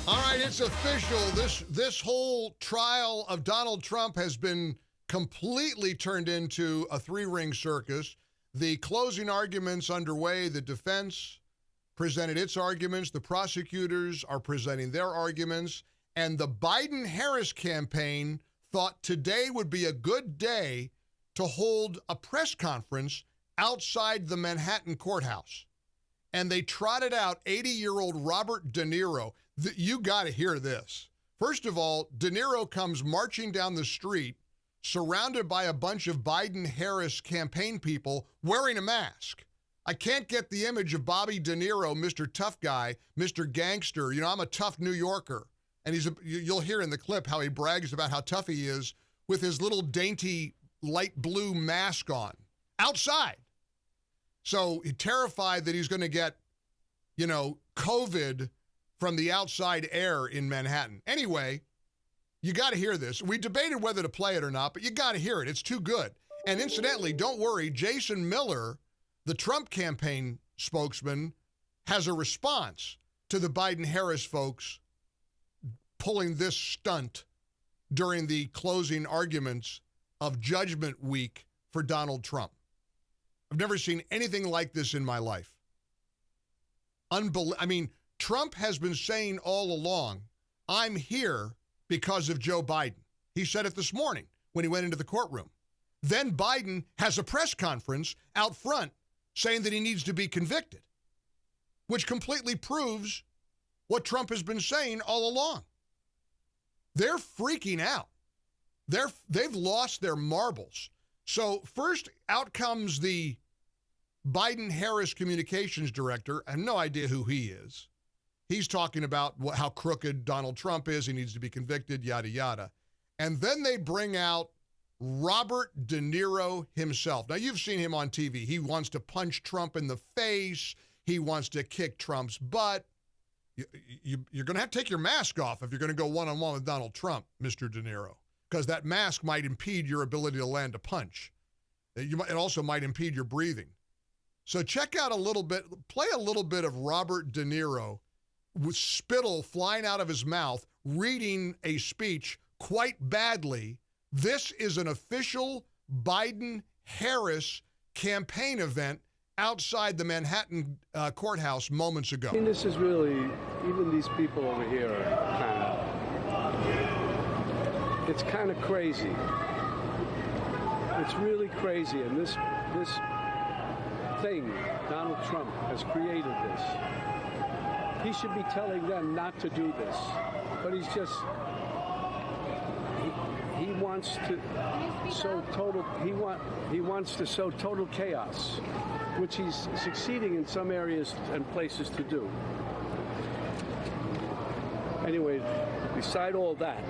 All right, it's official. This whole trial of Donald Trump has been completely turned into a three-ring circus. The closing arguments underway. The defense presented its arguments. The prosecutors are presenting their arguments. And the Biden-Harris campaign thought today would be a good day to hold a press conference outside the Manhattan Courthouse. And they trotted out 80-year-old Robert DeNiro. You got to hear this. First of all, DeNiro comes marching down the street, surrounded by a bunch of Biden-Harris campaign people wearing a mask. I can't get the image of Bobby DeNiro, Mr. Tough Guy, Mr. Gangster. You know, I'm a tough New Yorker. And you'll hear in the clip how he brags about how tough he is with his little dainty light blue mask on outside. So he's terrified that he's going to get, COVID from the outside air in Manhattan. Anyway, you got to hear this. We debated whether to play it or not, but you got to hear it. It's too good. And incidentally, don't worry, Jason Miller, the Trump campaign spokesman, has a response to the Biden-Harris folks pulling this stunt during the closing arguments of Judgment Week for Donald Trump. I've never seen anything like this in my life. Trump has been saying all along, I'm here because of Joe Biden. He said it this morning when he went into the courtroom. Then Biden has a press conference out front saying that he needs to be convicted, which completely proves what Trump has been saying all along. They're freaking out. They've lost their marbles. So first out comes the Biden-Harris communications director. I have no idea who he is. He's talking about how crooked Donald Trump is. He needs to be convicted, yada, yada. And then they bring out Robert DeNiro himself. Now, you've seen him on TV. He wants to punch Trump in the face. He wants to kick Trump's butt. You're going to have to take your mask off if you're going to go one-on-one with Donald Trump, Mr. DeNiro, because that mask might impede your ability to land a punch. It also might impede your breathing. So check out play a little bit of Robert DeNiro with spittle flying out of his mouth, reading a speech quite badly. This is an official Biden-Harris campaign event outside the Manhattan Courthouse moments ago. This is really, even these people over here are it's kind of crazy. It's really crazy, and this thing, Donald Trump has created this. He should be telling them not to do this, but he's just, he wants to sow total, he wants to sow total chaos, which he's succeeding in some areas and places to do. Anyway, beside all that,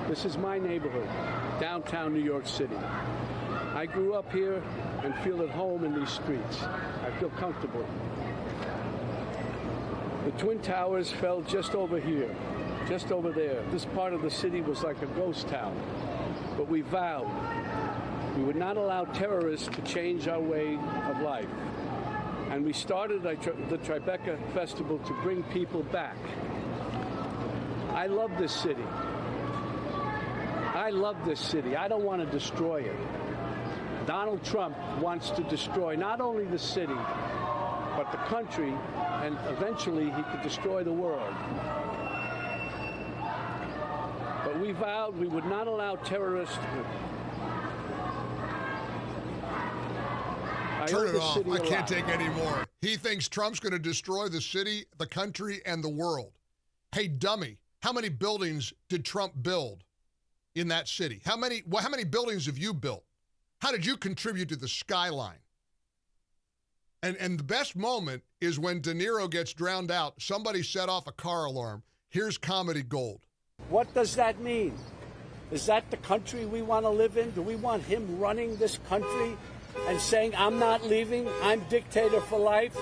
this is my neighborhood, downtown New York City. I grew up here and feel at home in these streets. I feel comfortable. The Twin Towers fell just over here, just over there. This part of the city was like a ghost town. But we vowed we would not allow terrorists to change our way of life. And we started the Tribeca Festival to bring people back. I love this city. I love this city. I don't want to destroy it. Donald Trump wants to destroy not only the city, but the country, and eventually he could destroy the world. But we vowed we would not allow terrorists to... Turn it off. I can't take any more. He thinks Trump's going to destroy the city, the country, and the world. Hey, dummy, how many buildings did Trump build in that city? How many buildings have you built? How did you contribute to the skyline? And the best moment is when DeNiro gets drowned out. Somebody set off a car alarm. Here's comedy gold. What does that mean? Is that the country we want to live in? Do we want him running this country and saying, I'm not leaving, I'm dictator for life?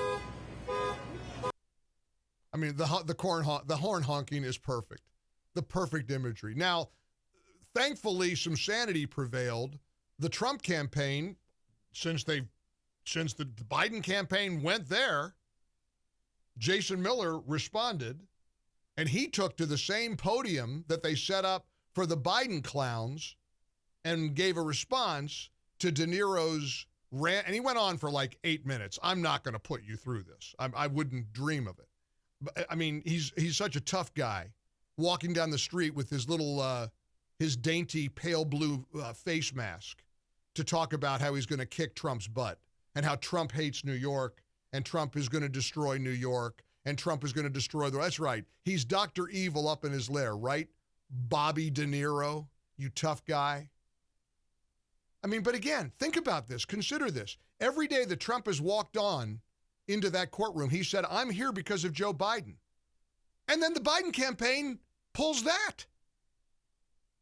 I mean, the horn honking is perfect. The perfect imagery. Now, thankfully, some sanity prevailed. The Trump campaign, since the Biden campaign went there, Jason Miller responded And he took to the same podium that they set up for the Biden clowns and gave a response to DeNiro's rant. And he went on for like 8 minutes. I'm not going to put you through this. I wouldn't dream of it. But, I mean, he's such a tough guy walking down the street with his little, his dainty pale blue face mask to talk about how he's going to kick Trump's butt and how Trump hates New York and Trump is going to destroy New York and Trump is going to destroy the... That's right. He's Dr. Evil up in his lair, right? Bobby DeNiro, you tough guy. I mean, but again, think about this. Consider this. Every day that Trump has walked on into that courtroom, he said, I'm here because of Joe Biden. And then the Biden campaign pulls that.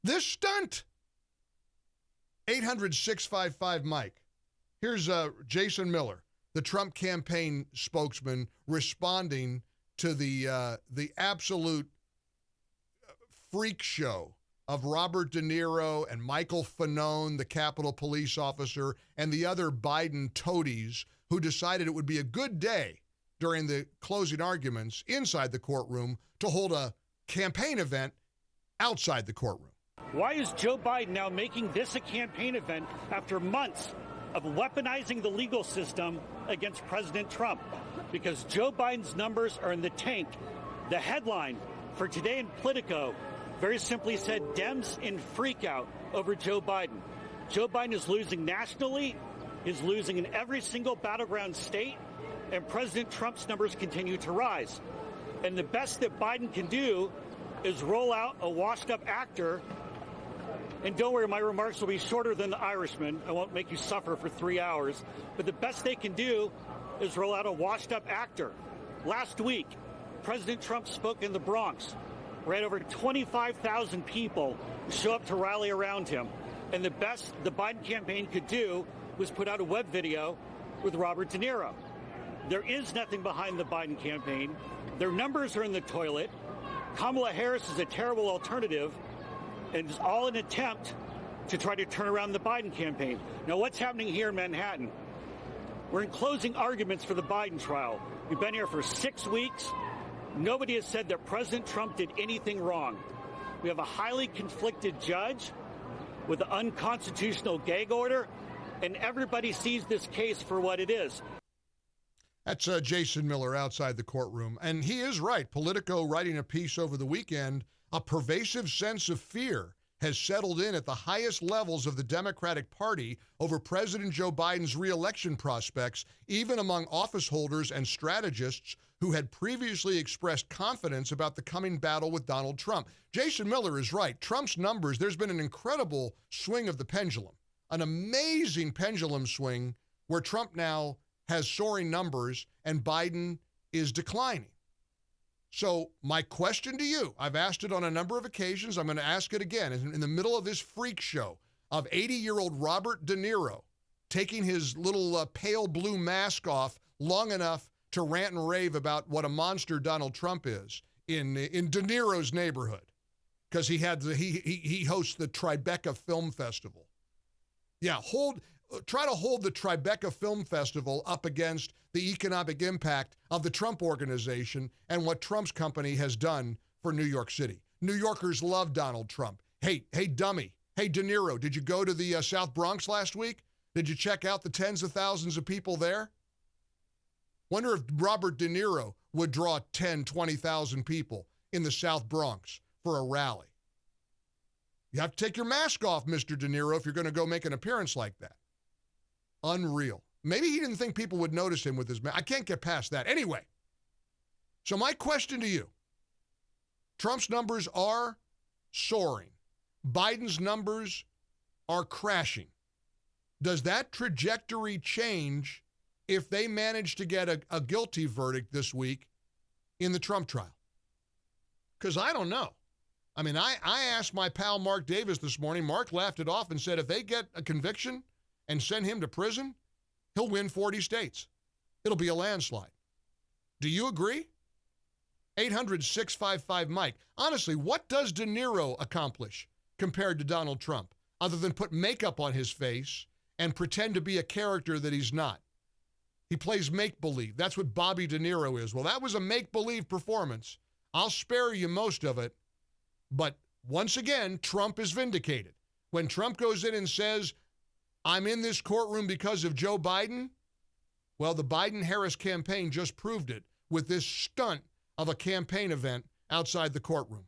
This stunt. 800-655-Mike. Here's Jason Miller, the Trump campaign spokesman, responding to the absolute freak show of Robert De Niro and Michael Fanone, the Capitol Police officer, and the other Biden toadies who decided it would be a good day during the closing arguments inside the courtroom to hold a campaign event outside the courtroom. Why is Joe Biden now making this a campaign event after months of weaponizing the legal system against President Trump? Because Joe Biden's numbers are in the tank. The headline for today in Politico very simply said, Dems in freakout over Joe Biden. Joe Biden is losing nationally, is losing in every single battleground state, and President Trump's numbers continue to rise. And the best that Biden can do is roll out a washed-up actor. And don't worry, my remarks will be shorter than the Irishman. I won't make you suffer for 3 hours. But the best they can do is roll out a washed-up actor. Last week, President Trump spoke in the Bronx, where had over 25,000 people show up to rally around him. And the best the Biden campaign could do was put out a web video with Robert De Niro. There is nothing behind the Biden campaign. Their numbers are in the toilet. Kamala Harris is a terrible alternative, and it's all an attempt to try to turn around the Biden campaign. Now, what's happening here in Manhattan? We're in closing arguments for the Biden trial. We've been here for 6 weeks. Nobody has said that President Trump did anything wrong. We have a highly conflicted judge with an unconstitutional gag order, and everybody sees this case for what it is. That's Jason Miller outside the courtroom. And he is right. Politico writing a piece over the weekend, a pervasive sense of fear has settled in at the highest levels of the Democratic Party over President Joe Biden's reelection prospects, even among office holders and strategists who had previously expressed confidence about the coming battle with Donald Trump. Jason Miller is right. Trump's numbers, there's been an incredible swing of the pendulum, an amazing pendulum swing where Trump now has soaring numbers and Biden is declining. So my question to you, I've asked it on a number of occasions. I'm going to ask it again. In the middle of this freak show of 80-year-old Robert De Niro taking his little pale blue mask off long enough to rant and rave about what a monster Donald Trump is in De Niro's neighborhood, because he hosts the Tribeca Film Festival. Yeah, try to hold the Tribeca Film Festival up against the economic impact of the Trump Organization and what Trump's company has done for New York City. New Yorkers love Donald Trump. Hey, dummy. Hey, De Niro, did you go to the South Bronx last week? Did you check out the tens of thousands of people there? Wonder if Robert De Niro would draw 10, 20,000 people in the South Bronx for a rally. You have to take your mask off, Mr. De Niro, if you're going to go make an appearance like that. Unreal. Maybe he didn't think people would notice him with his mask. I can't get past that. Anyway, so my question to you, Trump's numbers are soaring. Biden's numbers are crashing. Does that trajectory change if they manage to get a guilty verdict this week in the Trump trial? Because I don't know. I mean, I asked my pal Mark Davis this morning. Mark laughed it off and said if they get a conviction and send him to prison, he'll win 40 states. It'll be a landslide. Do you agree? 800-655-Mike. Honestly, what does De Niro accomplish compared to Donald Trump, other than put makeup on his face and pretend to be a character that he's not? He plays make-believe. That's what Bobby De Niro is. Well, that was a make-believe performance I'll spare you most of it, but once again, Trump is vindicated. When Trump goes in and says, I'm in this courtroom because of Joe Biden, well, the Biden-Harris campaign just proved it with this stunt of a campaign event outside the courtroom.